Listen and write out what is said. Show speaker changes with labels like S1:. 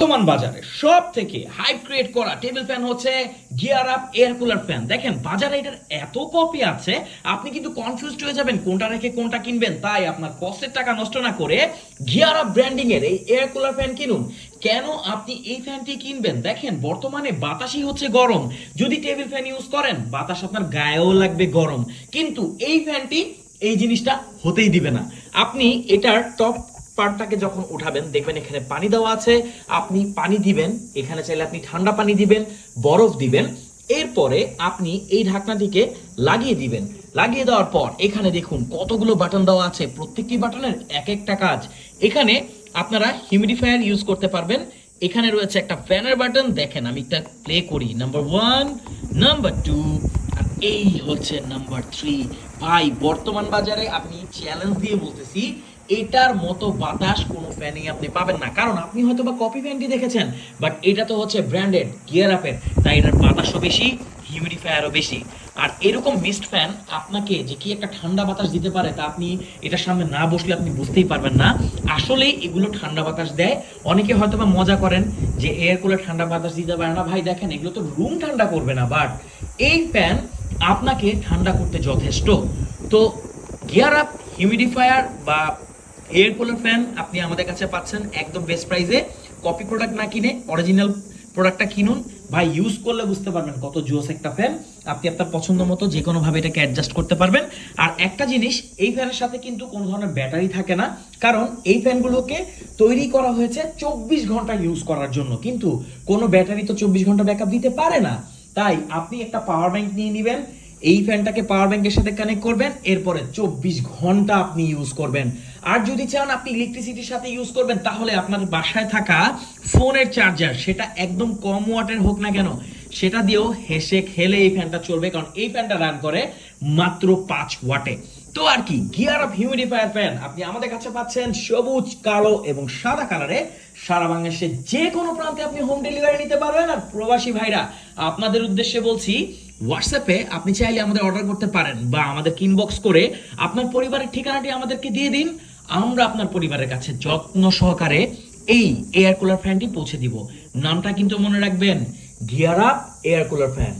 S1: বর্তমান বাজারে সব থেকে হাইপ ক্রিয়েট করা টেবিল ফ্যান হচ্ছে gear up air cooler fan. দেখেন বাজারে এটার এত কপি আছে, আপনি কিন্তু কনফিউজড হয়ে যাবেন কোনটা রেখে কোনটা কিনবেন। তাই আপনার কষ্টের টাকা নষ্ট না করে গিয়ার আপ ব্র্যান্ডিং এর এই এয়ার কুলার ফ্যান কিনুন। কেন আপনি এই ফ্যানটি কিনবেন? দেখেন বর্তমানে বাতাসই হচ্ছে গরম। যদি টেবিল ফ্যান ইউজ করেন বাতাস আপনার গায়েও লাগবে গরম, কিন্তু এই ফ্যানটি এই জিনিসটা হতেই দিবে না। আপনি এটার টপ পার্টটাকে যখন উঠাবেন দেখবেন এখানে পানি দেওয়া আছে, আপনি পানি দিবেন, এখানে চাইলে আপনি ঠান্ডা পানি দিবেন, বরফ দিবেন। এরপরে আপনি এই ঢাকনাটিকে লাগিয়ে দিবেন। লাগিয়ে দেওয়ার পর এখানে দেখুন কতগুলো বাটন দেওয়া আছে, প্রত্যেকটি বাটনের এক একটা কাজ। এখানে আপনারা হিউমিডিফায়ার ইউজ করতে পারবেন। এখানে রয়েছে একটা ফ্যানের বাটন, দেখেন আমি একটা প্লে করি, নাম্বার 1, নাম্বার 2, আর এই হচ্ছে নাম্বার 3। ভাই বর্তমান বাজারে আপনি চ্যালেঞ্জ দিয়ে বলতেছি এটার মতো বাতাস কোনো ফ্যানেই আপনি পাবেন না। কারণ আপনি হয়তো বা কপি ফ্যানটি দেখেছেন, বাট এটা তো হচ্ছে ব্র্যান্ডেড গিয়ার আপের, তাই এটার বাতাসও বেশি, হিউমিডিফায়ারও বেশি। আর এরকম মিস্ট ফ্যান আপনাকে যে কি একটা ঠান্ডা বাতাস দিতে পারে তা আপনি এটার সামনে না বসলে আপনি বুঝতেই পারবেন না। আসলেই এগুলো ঠান্ডা বাতাস দেয়। অনেকে হয়তো বা মজা করেন যে এয়ার কুলার ঠান্ডা বাতাস দিতে পারে না। ভাই দেখেন এগুলো তো রুম ঠান্ডা করবে না, বাট এই ফ্যান আপনাকে ঠান্ডা করতে যথেষ্ট। তো গিয়ার আপ হিউমিডিফায়ার বা এয়ার কুলার ফ্যান আপনি আমাদের কাছে পাচ্ছেন একদম বেস্ট প্রাইসে। কপি প্রোডাক্ট না কিনে অরিজিনাল প্রোডাক্টটা কিনুন। ভাই ইউজ করলে বুঝতে পারবেন কত জোস একটা ফ্যান। আপনি আপনার পছন্দ মতো যে কোনো ভাবে এটাকে অ্যাডজাস্ট করতে পারবেন। আর একটা জিনিস, এই ফ্যানের সাথে কিন্তু কোনো ধরনের ব্যাটারি থাকে না, কারণ এই ফ্যানগুলোকে তৈরি করা হয়েছে 24 ঘন্টা ইউজ করার জন্য, কিন্তু কোনো ব্যাটারি তো 24 ঘন্টা ব্যাকআপ দিতে পারে না। তাই আপনি একটা পাওয়ার ব্যাংক নিয়ে নেবেন, এই ফ্যানটাকে পাওয়ার ব্যাংকের সাথে কানেক্ট করবেন, এরপরে 24 ঘন্টা আপনি ইউজ করবেন। আর যদি চান আপনি ইলেকট্রিসিটির সাথে ইউজ করবেন, তাহলে আপনার বাসায় থাকা ফোনের চার্জার, সেটা একদম কম ওয়াটের হোক না কেন, সেটা দিয়েও হেসে খেলে এই ফ্যানটা চলবে, কারণ এই ফ্যানটা রান করে মাত্র 5 ওয়াটে। তো আর কি, গিয়ার আপ হিউমিডিফায়ার ফ্যান আপনি আমাদের কাছে পাচ্ছেন সবুজ, কালো এবং সাদা কালারে। সারা বাংলাদেশে যে কোনো প্রান্তে আপনি হোম ডেলিভারি নিতে পারবেন। আর প্রবাসী ভাইরা আপনাদের উদ্দেশ্যে বলছি, হোয়াটসঅ্যাপে আপনি চাইলে আমাদের অর্ডার করতে পারেন, বা আমাদের ইনবক্স করে আপনার পরিবারের ঠিকানাটি আমাদেরকে দিয়ে দিন। আমরা আপনার পরিবারের কাছে যত্ন সহকারে এই এয়ার কুলার ফ্যানটি পৌঁছে দিব। নামটা কিন্তু মনে রাখবেন, gear up air cooler fan.